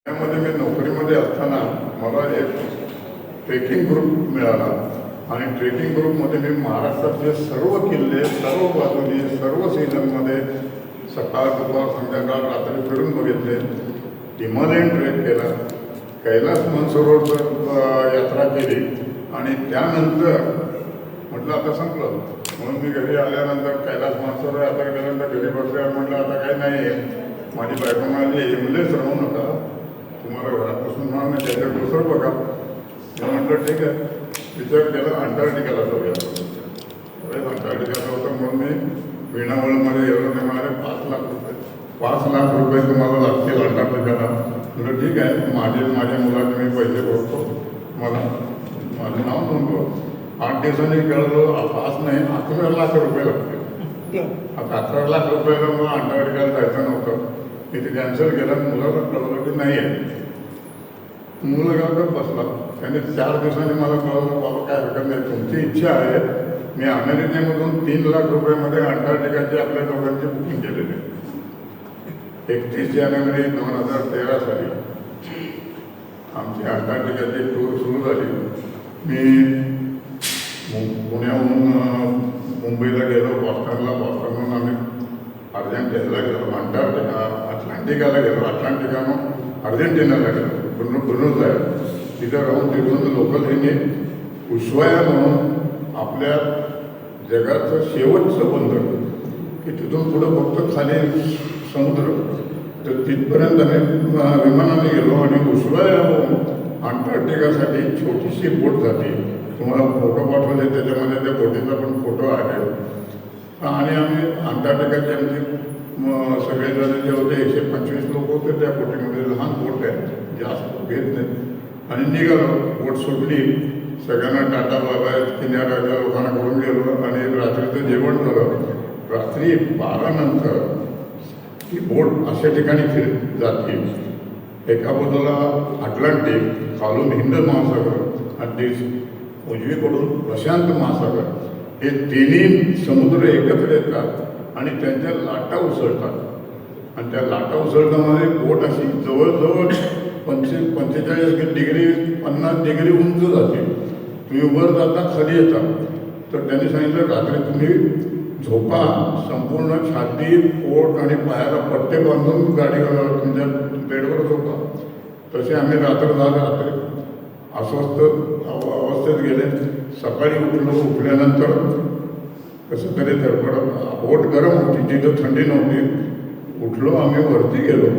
त्यामध्ये मी नोकरीमध्ये असताना मला एक ट्रेकिंग ग्रुप मिळाला आणि ट्रेकिंग ग्रुपमध्ये मी महाराष्ट्रातले सर्व किल्ले, सर्व बाजूनी, सर्व सीझनमध्ये सकाळ, दुपार, संध्याकाळ, रात्री फिरून बघितले. हिमालयन ट्रेक केला, कैलास मानसरोवर यात्रा केली आणि त्यानंतर म्हटलं आता संपलं. म्हणून मी घरी आल्यानंतर कैलास मानसरोवर यात्रा केल्यानंतर घरी बसल्यावर म्हटलं आता काही नाही आहे. माझी बायको म्हणाली मुलेच राहू नका, तुम्हाला घरापासून म्हणून नाही त्याच्यात दुसरं बघा. मी म्हटलं ठीक आहे. विचार केला अंटार्क्टिकाला जाऊया. अंटार्क्टिकाला होतं म्हणून मी विणावळमध्ये गेलो. ते म्हणाले 5 लाख रुपये तुम्हाला लागतील अंटार्क्टिकाला. म्हटलं ठीक आहे, माझ्या मुलाचे मी पैसे भरतो, मला माझं नाव नोंदव. 8 दिवसांनी कळलो 5 नाही 11 लाख रुपये लागतील. आता 11 लाख रुपयाला मला अंटार्क्टिकाला जायचं नव्हतं. मी ते कॅन्सल केलं. मुलाला कळवलं की नाही आहे. मुलगा गप्प बसला. त्याने 4 दिवसांनी मला कळवलं बाबा काय हरकत नाही, तुमची इच्छा आहे. मी अमेरिकेमधून 3 लाख रुपयामध्ये अंटार्क्टिकाची आपल्या दोघांची बुकिंग केलेली आहे. 31 जानेवारी 2013 साली आमची अंटार्क्टिकाची टूर सुरू झाली. मी पुण्याहून मुंबईला गेलो, बॉस्टनहून आम्ही अर्जेंटिनाला गेलो, अटलांटिकाला गेलो, अटलांटिकाहून अर्जेंटिनाला गेलो, ब्रुनोस आहे. तिथं राहून तिथून लोकल ह्यांनी उशवाया म्हणून आपल्या जगाचं शेवटचं बंदर की तिथून पुढं फक्त खाली समुद्र, तर तिथपर्यंत आम्ही विमानाने गेलो आणि उशवायाहून अंटार्क्टिकासाठी छोटीशी बोट जाते. तुम्हाला फोटो पाठवले, त्याच्यामध्ये त्या बोटीचा पण फोटो आहे. आणि आम्ही अंटार्क्टिकाचे आमचे सगळेजण जे होते 125 लोक होते त्या बोटीमध्ये. लहान बोट आहे, जास्त घेत नाही. आणि निघालो. बोट सुटली, सगळ्यांना टाटा बाबाय किनाऱ्याच्या लोकांना करून गेलो आणि रात्रीचं जेवण झालं. रात्री 12 नंतर ही बोट अशा ठिकाणी जाते. एका बाजूला अटलांटिक, खालून हिंद महासागर आणि उजवीकडून प्रशांत महासागर, हे तिन्ही समुद्र एकत्र येतात आणि त्यांच्या लाटा उसळतात. आणि त्या लाटा उसळतामध्ये बोट अशी जवळजवळ 45 डिग्री 50 डिग्री उंच जाते. तुम्ही वर जाता, खाली येता. तर त्यांनी सांगितलं रात्री तुम्ही झोपा, संपूर्ण छाती, पोट आणि पायाला पट्टे बांधून गाडी तुमच्या बेडवर झोपा. तसे आम्ही रात्री अस्वस्थ अवस्थेत गेले. सकाळी उठल्यानंतर कसं तरी धडपड, बोट गरम होती, तिथं थंडी नव्हती. उठलो, आम्ही वरती गेलो.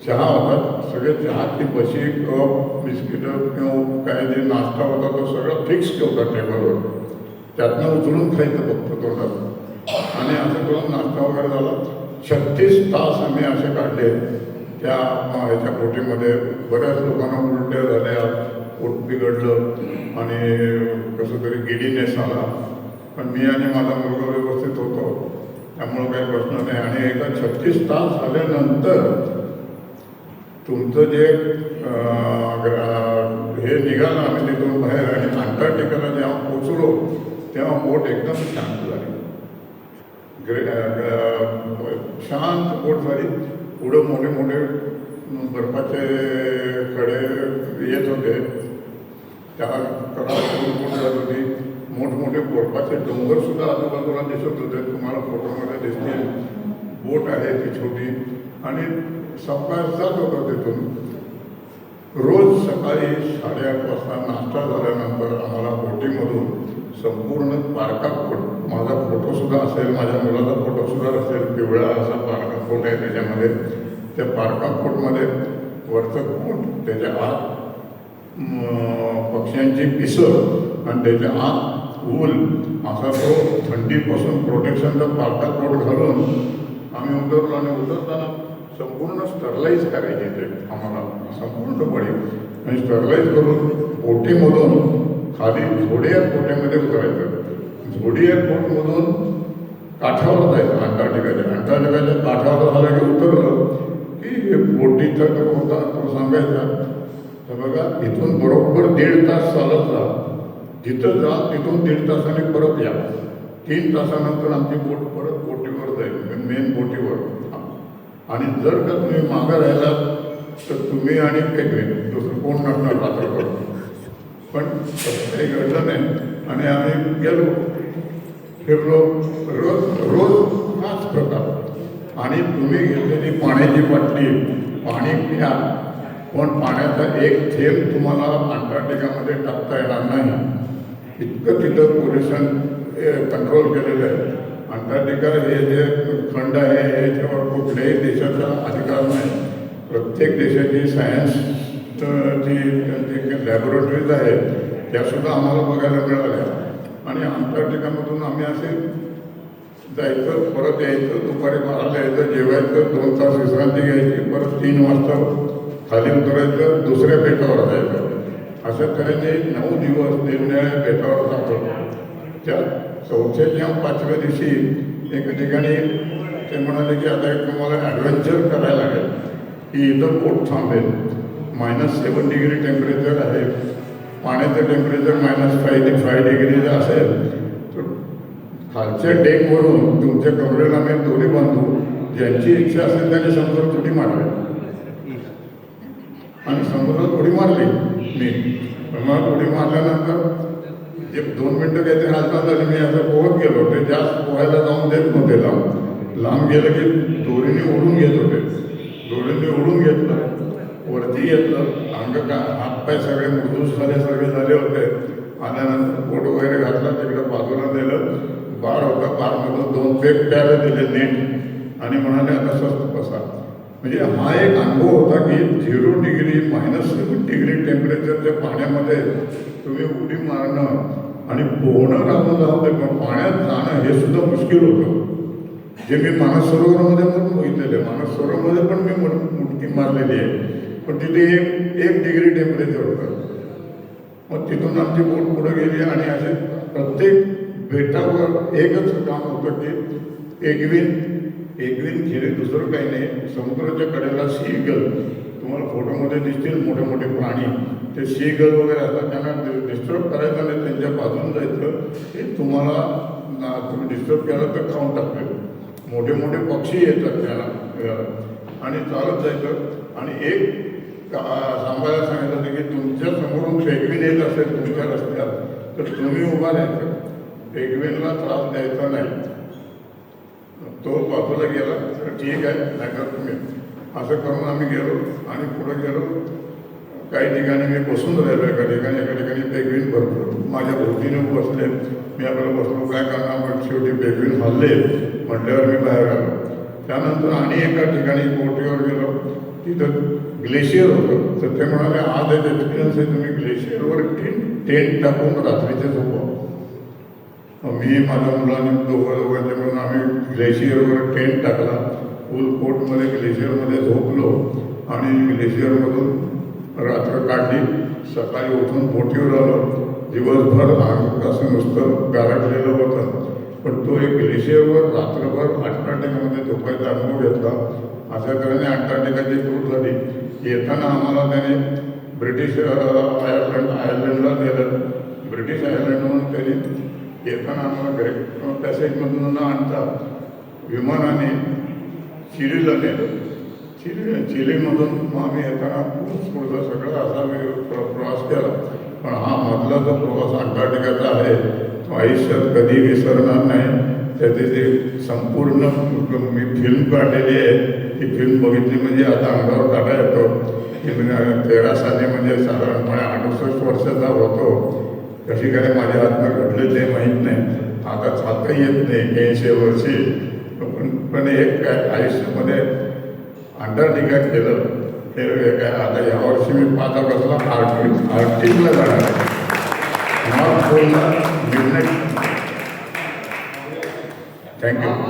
चहा होता, सगळे चहाची बशी, कप, बिस्किटं किंवा काय जे नाश्ता होता तो सगळं फिक्स ठेवता टेबलवर. त्यातनं उचलून खायचं फक्त तोंडात. आणि असं करून नाश्ता वगैरे झाला. 36 तास आम्ही असे काढले त्या ह्याच्या बोटीमध्ये. बऱ्याच लोकांना उलट्या झाल्या, पोट बिघडलं आणि कसं तरी गिडीनेस आला. पण मी आणि माझा मुलगा व्यवस्थित होतो, त्यामुळं काही प्रश्न नाही. आणि एकदा 36 तास झाल्यानंतर तुमचं जे हे निघालं, आम्ही तिथून बाहेर आणि अंटार्क्टिकाला जेव्हा पोचलो तेव्हा बोट एकदम शांत झाली. शांत बोट झाली. पुढं मोठे मोठे बर्फाचे कडे येत होते, त्या कडा जात होती. मोठमोठे बर्फाचे डोंगरसुद्धा आजूबाजूला दिसत होते, तुम्हाला फोटोमध्ये दिसतील. बोट आहे ती छोटी आणि सकाळ जात होता तिथून. रोज सकाळी 8:30 वाजता नाश्ता झाल्यानंतर आम्हाला बोटीमधून संपूर्ण बारका फोट, माझा फोटोसुद्धा असेल, माझ्या मुलाचा फोटोसुद्धा असेल, पिवळा असा बारका फोट आहे त्याच्यामध्ये. त्या बारका फोटमध्ये वरचं फोट, त्याच्या आत पक्ष्यांची पिसं आणि त्याच्या आत ऊल, असा तो थंडीपासून प्रोटेक्शनचा बारका फोट घालून आम्ही उतरलो. आणि उतरताना संपूर्ण स्टरलाईज करायचे ते आम्हाला संपूर्णपणे. आणि स्टरलाईज करून बोटीमधून खाली झोडियाक बोटीमध्ये उतरायचं. झोडियाक बोटमधून काठावर जायचं अंटार्क्टिकाच्या काठावर झालं की उतरलं की बोटीचा जो होता तो सांगायचा, तर बघा इथून बरोबर 1.5 तास चालत जा, जिथं जा तिथून 1.5 तासाने परत या. 3 तासानंतर आमची बोट परत बोटीवर जाईल, मेन बोटीवर. आणि जर का तुम्ही मागं राहिलात तर तुम्ही आणि पेंग्विन दुसरं कोण नसणार रात्रभर. पण तसं काही घडलं नाही आणि आम्ही गेलो फिरलो. रोज हाच प्रकार. आणि तुम्ही घेतलेली पाण्याची बाटली पाणी प्या, पण पाण्याचा एक थेंब तुम्हाला अंटार्क्टिकामध्ये टाकता येणार नाही. इतकं तिथं पोल्युशन कंट्रोल केलेलं आहे. अंटार्क्टिका हे जे खंड आहे याच्यावर कुठल्याही देशाचा अधिकार नाही. प्रत्येक देशाची सायन्स जी लॅबोरेटरीज आहेत त्यासुद्धा आम्हाला बघायला मिळाल्या. आणि अंटार्क्टिकामधून आम्ही असे जायचं, परत यायचं, दुपारी 12ला यायचं, जेवायचं, 2 तास विश्रांती घ्यायची, परत 3 वाजता खाली उतरायचं, दुसऱ्या बेटावर जायचं. अशा तऱ्हेने 9 दिवस निरनिराळ्या बेटावर जातो. त्या 4थ्या किंवा 5व्या दिवशी एका ठिकाणी ते म्हणाले की आता एक तुम्हाला ॲडव्हेंचर करायला लागेल की इथं बोट थांबेल. -7 डिग्री टेम्परेचर आहे, पाण्याचं टेम्परेचर -5 डिग्री असेल. तर खालच्या डेकवरून तुमच्या कमरेला आम्ही दोरी बांधू, ज्यांची इच्छा असेल त्यांनी समुद्रात उडी मारली. आणि समुद्रात उडी मारली मी. मग उडी मारल्यानंतर एक 2 मिनटं काहीतरी हालचाल झाली, मी असं पोहत गेलो. ते जास्त पोहायला जाऊन देत नव्हते. लांब गेलं की दोरीने ओढून घेत होते. दोरीने ओढून घेतलं, वरती घेतलं, हातपाय सगळे मृदूस झाले होते. आल्यानंतर पोट वगैरे घातला, तिकडं बाजूला दिलं. बार होता, बारमधून 2 पेग प्यायला दिले नीट आणि म्हणाले आता स्वस्त बसा. म्हणजे हा एक अनुभव होता की 0 डिग्री -7 डिग्री टेम्परेचरच्या पाण्यामध्ये तुम्ही उडी मारणं आणि पोहणं राहून पण पाण्यात जाणं हे सुद्धा मुश्किल होतं. जे मी मानस सरोवरामध्ये पण बघितलेलं आहे. मानस सरोवरामध्ये पण मी मुटकी मारलेली आहे, पण तिथे 1 डिग्री टेम्परेचर होतं. मग तिथून आमची बोट पुढे गेली आणि असे प्रत्येक बेटावर एकच काम होतं की एगविन खेळे, दुसरं काही नाही. समुद्राच्या कडेला सीगल तुम्हाला फोटोमध्ये दिसतील, मोठे मोठे प्राणी. ते सीगल वगैरे असतात, त्यांना डिस्टर्ब करायचं नाही, त्यांच्या बाजून जायचं. हे तुम्ही डिस्टर्ब केलं तर खाऊन टाकतील. मोठे मोठे पक्षी येतात त्याला आणि चालत जायचं. आणि एक सांभाळायला सांगितलं होतं की तुमच्या समोरून पेंग्विन येत असेल तुमच्या रस्त्यात तर तुम्ही उभा राहायचं, पेंग्विनला त्रास द्यायचा नाही. तो बाजूला गेला तर ठीक आहे, नाहीतर तुम्ही. असं करून आम्ही गेलो आणि पुढे गेलो. काही ठिकाणी मी बसून राहिलो, एका ठिकाणी पेंग्विन भरपूर माझ्या भोवतीने बसले. मी आपल्याला बसलो, काय करणार. मग शेवटी पेंग्विन हल्ले म्हटल्यावर मी बाहेर आलो. त्यानंतर आणि एका ठिकाणी बोटीवर गेलो, तिथं ग्लेशियर होतं. तर ते म्हणाले आज एक एक्सपिरियन्स आहे, तुम्ही ग्लेशियरवर टेंट टाकून रात्रीचे झोपा. मी माझ्या मुलांनी दोघांचे म्हणून आम्ही ग्लेशियरवर टेंट टाकला. फुल कोटमध्ये ग्लेशियरमध्ये झोपलो आणि ग्लेशियरमधून रात्र काढली. सकाळी उठून बोटीवर आलो. दिवसभर असं नुसतं गारटलेलं होतं, पण तो एक ग्लेशियरवर रात्रभर अंटार्क्टिकामध्ये झोपायचा अनुभव घेतला. अशा तऱ्हेने अंटार्क्टिकाची टूर झाली. येताना आम्हाला त्याने ब्रिटिश आयर्लंडला नेलं. ब्रिटिश आयर्लंडमधून त्यांनी येताना आम्हाला ग्रेट पॅसेजमधून न आणता विमानाने चिलीला नेलं. चिलीमधून मग आम्ही येताना पुढचा सगळा असा प्रवास केला. पण हा मधला जो प्रवास अंटार्क्टिकाचा आहे तो आयुष्यात कधी विसरणार नाही. त्याचे जे संपूर्ण मी फिल्म काढलेली आहे, ती फिल्म बघितली म्हणजे आता अंगावर काढा येतो. 13 साली म्हणजे साधारणपणे 68 वर्षाचा होतो. कशी काय माझ्या हातनं घडलं ते माहीत नाही. आता चालता येत नाही 80 वर्षी. पण एक काय आयुष्यामध्ये अंटार्क्टिका केलं हे काय. आता यावर्षी मी 5 ऑगस्टला आर्क्टिकला जाणार आहे. नॉर्थ पोलला मिडनाईट. थँक्यू.